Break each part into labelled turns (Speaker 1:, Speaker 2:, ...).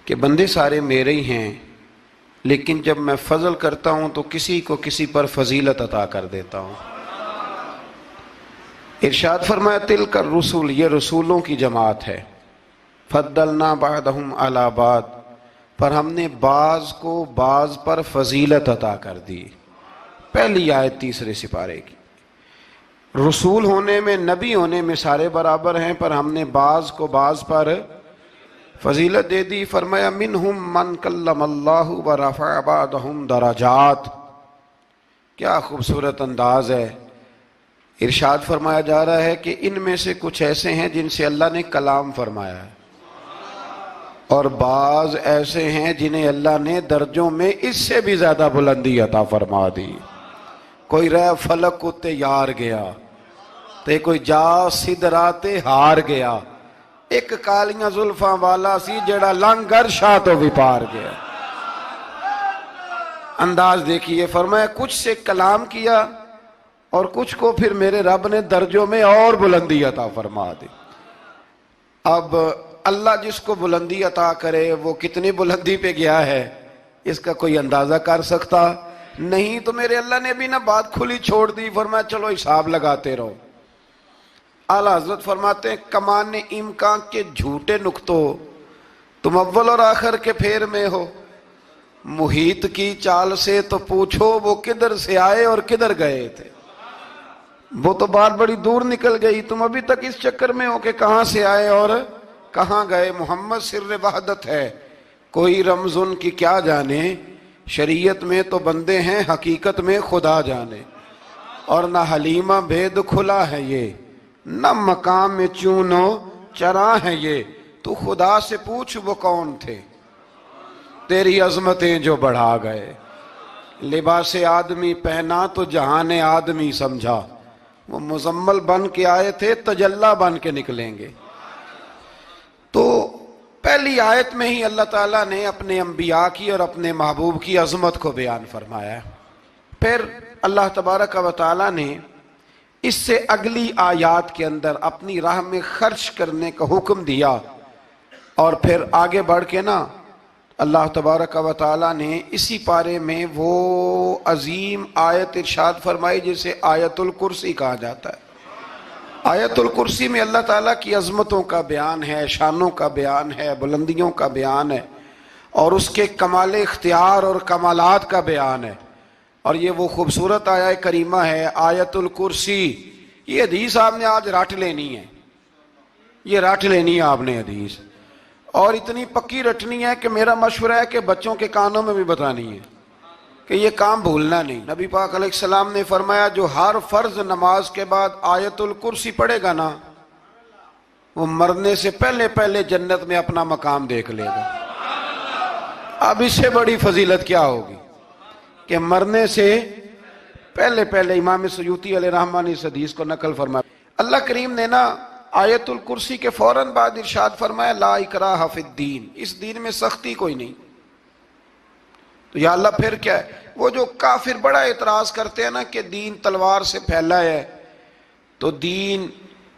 Speaker 1: کہ بندے سارے میرے ہی ہیں، لیکن جب میں فضل کرتا ہوں تو کسی کو کسی پر فضیلت عطا کر دیتا ہوں۔ ارشاد فرمایا تلک الرسل، یہ رسولوں کی جماعت ہے، فضلنا بعضهم علی بعض، پر ہم نے بعض کو بعض پر فضیلت عطا کر دی۔ پہلی آیت تیسرے سپارے کی۔ رسول ہونے میں، نبی ہونے میں سارے برابر ہیں، پر ہم نے بعض کو بعض پر فضیلت دے دی۔ فرمایا منہم من کلم اللہ ورفع بعضهم درجات۔ کیا خوبصورت انداز ہے۔ ارشاد فرمایا جا رہا ہے کہ ان میں سے کچھ ایسے ہیں جن سے اللہ نے کلام فرمایا ہے، اور بعض ایسے ہیں جنہیں اللہ نے درجوں میں اس سے بھی زیادہ بلندی عطا فرما دی۔ کوئی رہ فلک کو تیار گیا تے کوئی جا سدرات ہار گیا، ایک کالیاں زلفاں والا سی جڑا لنگر شاہ تو بھی پار گیا۔ انداز دیکھیے، فرمایا کچھ سے کلام کیا اور کچھ کو پھر میرے رب نے درجوں میں اور بلندی عطا فرما دی۔ اب اللہ جس کو بلندی عطا کرے وہ کتنی بلندی پہ گیا ہے اس کا کوئی اندازہ کر سکتا نہیں۔ تو میرے اللہ نے بھی نہ بات کھلی چھوڑ دی، فرمایا چلو حساب لگاتے رہو۔ اعلیٰ حضرت فرماتے ہیں کمان امکان کے جھوٹے نکتوں، تم اول اور آخر کے پھیر میں ہو، محیط کی چال سے تو پوچھو وہ کدھر سے آئے اور کدھر گئے تھے۔ وہ تو بات بڑی دور نکل گئی، تم ابھی تک اس چکر میں ہو کہ کہاں سے آئے اور کہاں گئے۔ محمد سر وحدت ہے، کوئی رمز ان کی کیا جانے، شریعت میں تو بندے ہیں حقیقت میں خدا جانے۔ اور نہ حلیمہ بھید کھلا ہے یہ، نہ مقام میں چونو چراں ہے یہ، تو خدا سے پوچھ وہ کون تھے تیری عظمتیں جو بڑھا گئے۔ لباس آدمی پہنا تو جہان آدمی سمجھا، وہ مزمل بن کے آئے تھے تجلی بن کے نکلیں گے۔ تو پہلی آیت میں ہی اللہ تعالیٰ نے اپنے انبیاء کی اور اپنے محبوب کی عظمت کو بیان فرمایا ہے۔ پھر اللہ تبارک و تعالیٰ نے اس سے اگلی آیات کے اندر اپنی راہ میں خرچ کرنے کا حکم دیا، اور پھر آگے بڑھ کے نا اللہ تبارک و تعالیٰ نے اسی پارے میں وہ عظیم آیت ارشاد فرمائی جسے آیت الکرسی کہا جاتا ہے۔ آیت الکرسی میں اللہ تعالیٰ کی عظمتوں کا بیان ہے، شانوں کا بیان ہے، بلندیوں کا بیان ہے، اور اس کے کمال اختیار اور کمالات کا بیان ہے۔ اور یہ وہ خوبصورت آیت کریمہ ہے آیت الکرسی۔ یہ حدیث آپ نے آج رٹ لینی ہے، یہ رٹ لینی ہے آپ نے حدیث، اور اتنی پکی رٹنی ہے کہ میرا مشورہ ہے کہ بچوں کے کانوں میں بھی بتانی ہے کہ یہ کام بھولنا نہیں۔ نبی پاک علیہ السلام نے فرمایا جو ہر فرض نماز کے بعد آیت الکرسی پڑھے گا نا، وہ مرنے سے پہلے پہلے جنت میں اپنا مقام دیکھ لے گا۔ اب اس سے بڑی فضیلت کیا ہوگی کہ مرنے سے پہلے پہلے۔ امام سیوطی علیہ رحمہ نے اس حدیث کو نقل فرمایا۔ اللہ کریم نے نا آیت الکرسی کے فوراً بعد ارشاد فرمایا لا اکراہ فی الدین، اس دین میں سختی کوئی نہیں۔ تو یا اللہ پھر کیا ہے؟ وہ جو کافر بڑا اعتراض کرتے ہیں نا کہ دین تلوار سے پھیلا ہے، تو دین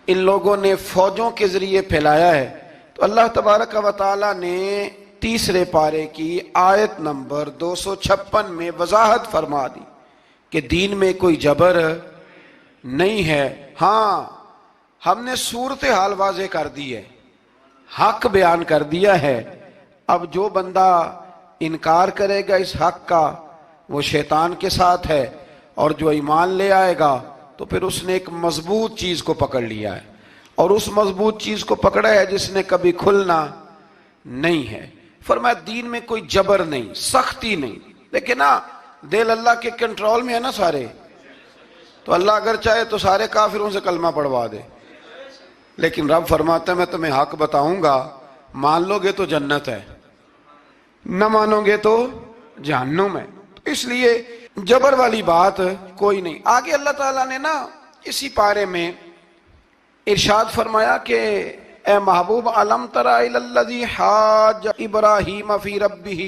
Speaker 1: ان لوگوں نے فوجوں کے ذریعے پھیلایا ہے۔ تو اللہ تبارک و تعالیٰ نے تیسرے پارے کی آیت نمبر 256 میں وضاحت فرما دی کہ دین میں کوئی جبر نہیں ہے۔ ہاں ہم نے صورتحال واضح کر دی ہے، حق بیان کر دیا ہے۔ اب جو بندہ انکار کرے گا اس حق کا وہ شیطان کے ساتھ ہے، اور جو ایمان لے آئے گا تو پھر اس نے ایک مضبوط چیز کو پکڑ لیا ہے، اور اس مضبوط چیز کو پکڑا ہے جس نے کبھی کھلنا نہیں ہے۔ فرمایا دین میں کوئی جبر نہیں، سختی نہیں، لیکن نا دل اللہ کے کنٹرول میں ہے نا سارے، تو اللہ اگر چاہے تو سارے کافروں سے کلمہ پڑھوا دے، لیکن رب فرماتا ہے میں تمہیں حق بتاؤں گا، مان لو گے تو جنت ہے، نہ مانو گے تو جہنم ہے۔ اس لیے جبر والی بات کوئی نہیں۔ آگے اللہ تعالیٰ نے نا اسی پارے میں ارشاد فرمایا کہ اے محبوب علم تر الی الذی حاج ابراہیم فی ربہ،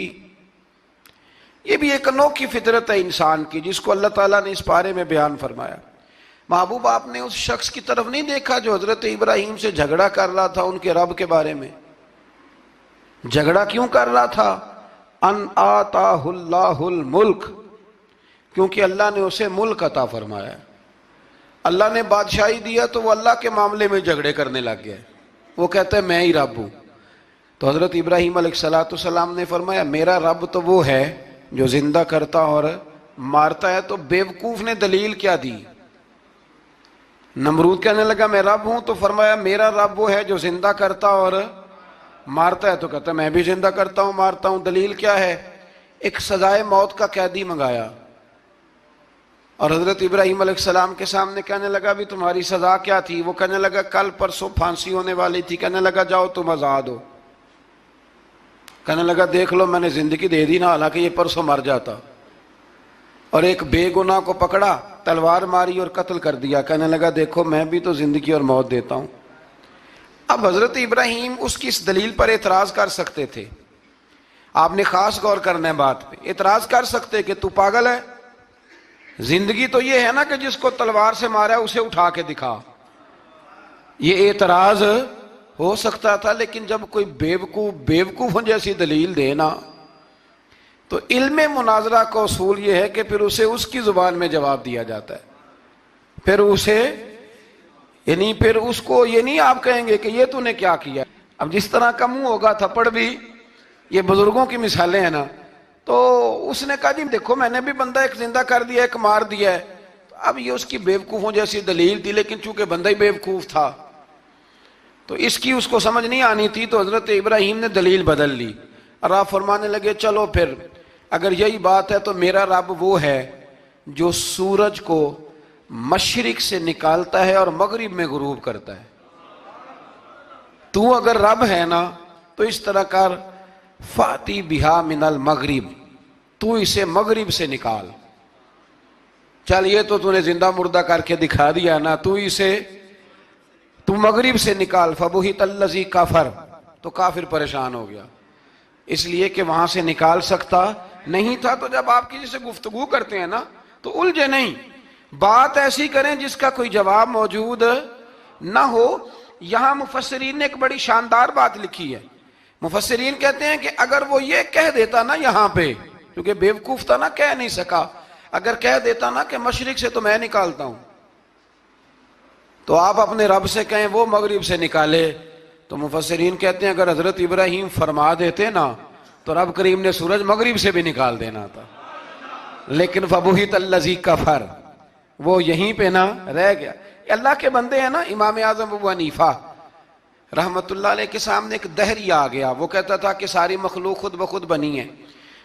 Speaker 1: یہ بھی ایک انوکھی فطرت ہے انسان کی جس کو اللہ تعالیٰ نے اس پارے میں بیان فرمایا۔ محبوب آپ نے اس شخص کی طرف نہیں دیکھا جو حضرت ابراہیم سے جھگڑا کر رہا تھا ان کے رب کے بارے میں؟ جھگڑا کیوں کر رہا تھا؟ ان آتاہ اللہ الملک، کیونکہ اللہ نے اسے ملک عطا فرمایا، اللہ نے بادشاہی دیا تو وہ اللہ کے معاملے میں جھگڑے کرنے لگ گیا، وہ کہتا ہے میں ہی رب ہوں۔ تو حضرت ابراہیم علیہ السلام نے فرمایا میرا رب تو وہ ہے جو زندہ کرتا اور مارتا ہے۔ تو بیوقوف نے دلیل کیا دی؟ نمرود کہنے لگا میں رب ہوں، تو فرمایا میرا رب وہ ہے جو زندہ کرتا اور مارتا ہے، تو کہتا ہے میں بھی زندہ کرتا ہوں مارتا ہوں، دلیل کیا ہے؟ ایک سزائے موت کا قیدی منگایا، اور حضرت ابراہیم علیہ السلام کے سامنے کہنے لگا بھی تمہاری سزا کیا تھی؟ وہ کہنے لگا کل پرسوں پھانسی ہونے والی تھی۔ کہنے لگا جاؤ تم آزاد ہو۔ کہنے لگا دیکھ لو میں نے زندگی دے دی نا، حالانکہ یہ پرسوں مر جاتا۔ اور ایک بے گناہ کو پکڑا، تلوار ماری اور قتل کر دیا۔ کہنے لگا دیکھو میں بھی تو زندگی اور موت دیتا ہوں۔ اب حضرت ابراہیم اس کی اس دلیل پر اعتراض کر سکتے تھے، آپ نے خاص غور کرنا ہے بات پہ، اعتراض کر سکتے کہ تو پاگل ہے، زندگی تو یہ ہے نا کہ جس کو تلوار سے مارا ہے اسے اٹھا کے دکھا، یہ اعتراض ہو سکتا تھا۔ لیکن جب کوئی بیوقوفوں جیسی دلیل دے نا، تو علم مناظرہ کا اصول یہ ہے کہ پھر اسے اس کی زبان میں جواب دیا جاتا ہے، پھر اسے یعنی پھر اس کو یہ نہیں آپ کہیں گے کہ یہ تو نے کیا کیا۔ اب جس طرح کا منہ ہوگا تھپڑ بھی، یہ بزرگوں کی مثالیں ہیں نا، تو اس نے کہا جی دیکھو میں نے بھی بندہ ایک زندہ کر دیا ایک مار دیا ہے، اب یہ اس کی بیوقوفوں جیسی دلیل تھی، لیکن چونکہ بندہ ہی بیوقوف تھا تو اس کی اس کو سمجھ نہیں آنی تھی، تو حضرت ابراہیم نے دلیل بدل لی اور آپ فرمانے لگے چلو پھر اگر یہی بات ہے تو میرا رب وہ ہے جو سورج کو مشرق سے نکالتا ہے اور مغرب میں غروب کرتا ہے۔ تو اگر رب ہے نا تو اس طرح کر فاتی بہا من المغرب، تو اسے مغرب سے نکال۔ چل یہ تو نے زندہ مردہ کر کے دکھا دیا نا، تو مغرب سے نکال۔ فبہت الذی کفر، تو کافر پریشان ہو گیا، اس لیے کہ وہاں سے نکال سکتا نہیں تھا۔ تو جب آپ کسی سے گفتگو کرتے ہیں نا تو الجھے نہیں، بات ایسی کریں جس کا کوئی جواب موجود نہ ہو۔ یہاں مفسرین نے ایک بڑی شاندار بات لکھی ہے، مفسرین کہتے ہیں کہ اگر وہ یہ کہہ دیتا نا یہاں پہ، کیونکہ بیوقوف تھا نا کہہ نہیں سکا، اگر کہہ دیتا نا کہ مشرق سے تو میں نکالتا ہوں، تو آپ اپنے رب سے کہیں وہ مغرب سے نکالے، تو مفسرین کہتے ہیں اگر حضرت ابراہیم فرما دیتے نا تو رب کریم نے سورج مغرب سے بھی نکال دینا تھا، لیکن فبہت الذی کفر، وہ یہیں پہ نہ رہ گیا۔ اللہ کے بندے ہیں نا، امام اعظم ابو حنیفہ رحمت اللہ علیہ کے سامنے ایک دہری آ گیا، وہ کہتا تھا کہ ساری مخلوق خود بخود بنی ہے،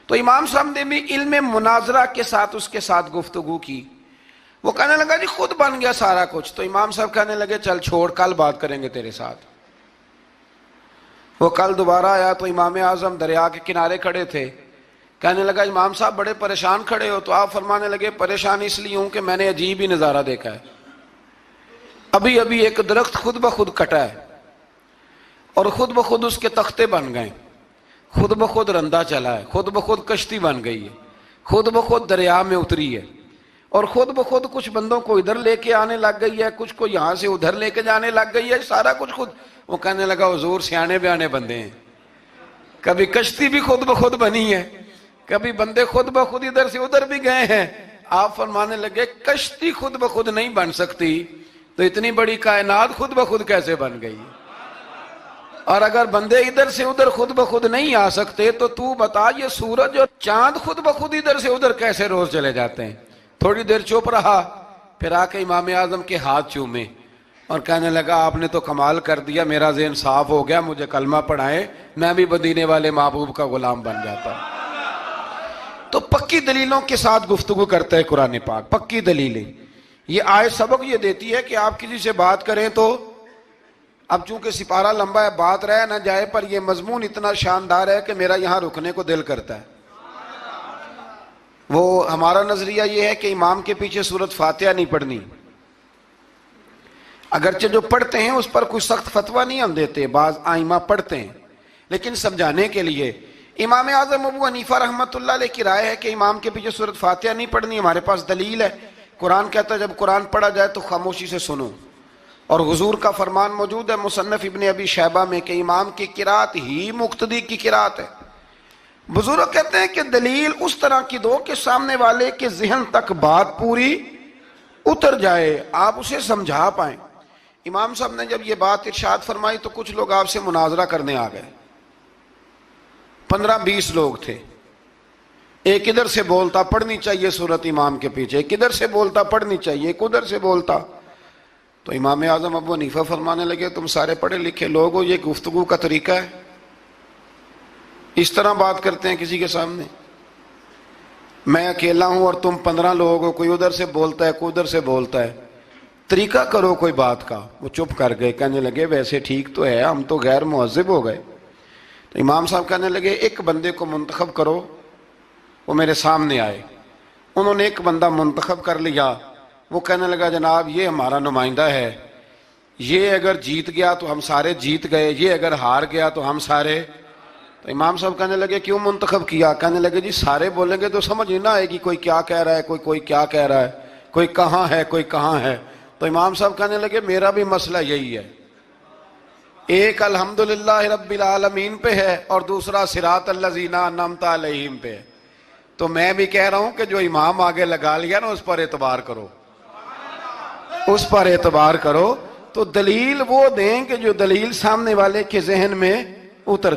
Speaker 1: تو امام صاحب نے بھی علم مناظرہ کے ساتھ اس کے ساتھ گفتگو کی، وہ کہنے لگا جی خود بن گیا سارا کچھ، تو امام صاحب کہنے لگے چل چھوڑ کل بات کریں گے تیرے ساتھ۔ وہ کل دوبارہ آیا تو امام اعظم دریا کے کنارے کھڑے تھے، کہنے لگا امام صاحب بڑے پریشان کھڑے ہو، تو آپ فرمانے لگے پریشان اس لیے ہوں کہ میں نے عجیب ہی نظارہ دیکھا ہے، ابھی ابھی ایک درخت خود بخود کٹا ہے اور خود بخود اس کے تختے بن گئے، خود بخود رندہ چلا ہے، خود بخود کشتی بن گئی ہے، خود بخود دریا میں اتری ہے، اور خود بخود کچھ بندوں کو ادھر لے کے آنے لگ گئی ہے، کچھ کو یہاں سے ادھر لے کے جانے لگ گئی ہے، سارا کچھ خود۔ وہ کہنے لگا حضور سیانے بیانے بندے ہیں، کبھی کشتی بھی خود بخود بنی ہے، کبھی بندے خود بخود ادھر سے ادھر بھی گئے ہیں۔ آپ فرمانے لگے کشتی خود بخود نہیں بن سکتی تو اتنی بڑی کائنات خود بخود کیسے بن گئی؟ اور اگر بندے ادھر سے ادھر خود بخود نہیں آ سکتے تو بتا یہ سورج اور چاند خود بخود ادھر سے ادھر کیسے روز چلے جاتے ہیں؟ تھوڑی دیر چپ رہا، پھر آ کے امام اعظم کے ہاتھ چومے اور کہنے لگا آپ نے تو کمال کر دیا، میرا ذہن صاف ہو گیا، مجھے کلمہ پڑھائیں، میں بھی مدینے والے محبوب کا غلام بن جاتا۔ تو پکی دلیلوں کے ساتھ گفتگو کرتا ہے قرآن پاک، پکی دلیلیں۔ یہ آیت سبق یہ دیتی ہے کہ آپ کسی سے بات کریں تو اب چونکہ سپارہ لمبا ہے بات رہ نہ جائے، پر یہ مضمون اتنا شاندار ہے کہ میرا یہاں رکنے کو دل کرتا ہے۔ وہ ہمارا نظریہ یہ ہے کہ امام کے پیچھے سورۃ فاتحہ نہیں پڑھنی، اگرچہ جو پڑھتے ہیں اس پر کوئی سخت فتویٰ نہیں ہم دیتے، بعض آئمہ پڑھتے ہیں، لیکن سمجھانے کے لیے امام اعظم ابو حنیفہ رحمۃ اللہ علیہ کی رائے ہے کہ امام کے پیچھے سورۃ فاتحہ نہیں پڑھنی۔ ہمارے پاس دلیل ہے، قرآن کہتا ہے جب قرآن پڑھا جائے تو خاموشی سے سنو، اور حضور کا فرمان موجود ہے مصنف ابن ابی شیبہ میں کہ امام کی قرات ہی مقتدی کی قرات ہے۔ بزرگ کہتے ہیں کہ دلیل اس طرح کی دو کہ سامنے والے کے ذہن تک بات پوری اتر جائے، آپ اسے سمجھا پائیں۔ امام صاحب نے جب یہ بات ارشاد فرمائی تو کچھ لوگ آپ سے مناظرہ کرنے آ گئے، 15-20 لوگ تھے۔ ایک ادھر سے بولتا پڑھنی چاہیے سورت امام کے پیچھے، ایک ادھر سے بولتا پڑھنی چاہیے، ایک ادھر سے بولتا۔ تو امام اعظم ابو حنیفہ فرمانے لگے تم سارے پڑھے لکھے لوگ ہو، یہ گفتگو کا طریقہ ہے؟ اس طرح بات کرتے ہیں کسی کے سامنے؟ میں اکیلا ہوں اور تم 15 لوگ ہو، کوئی ادھر سے بولتا ہے کوئی ادھر سے بولتا ہے، طریقہ کرو کوئی بات کا۔ وہ چپ کر گئے، کہنے لگے ویسے ٹھیک تو ہے، ہم تو غیر مہذب ہو گئے۔ تو امام صاحب کہنے لگے ایک بندے کو منتخب کرو، وہ میرے سامنے آئے۔ انہوں نے ایک بندہ منتخب کر لیا، وہ کہنے لگا جناب یہ ہمارا نمائندہ ہے، یہ اگر جیت گیا تو ہم سارے جیت گئے، یہ اگر ہار گیا تو ہم سارے۔ تو امام صاحب کہنے لگے کیوں منتخب کیا؟ کہنے لگے جی سارے بولیں گے تو سمجھ نہیں نہ آئے گی کوئی کیا کہہ رہا ہے، کوئی کیا کہہ رہا ہے، کوئی کہاں ہے کوئی کہاں ہے۔ تو امام صاحب کہنے لگے میرا بھی مسئلہ یہی ہے، ایک الحمدللہ رب العالمین پہ ہے اور دوسرا صراط الذین انعمت علیہم پہ ہے۔ تو میں بھی کہہ رہا ہوں کہ جو امام آگے لگا لیا نا اس پر اعتبار کرو، اس پر اعتبار کرو۔ تو دلیل وہ دیں کہ جو دلیل سامنے والے کے ذہن میں اتر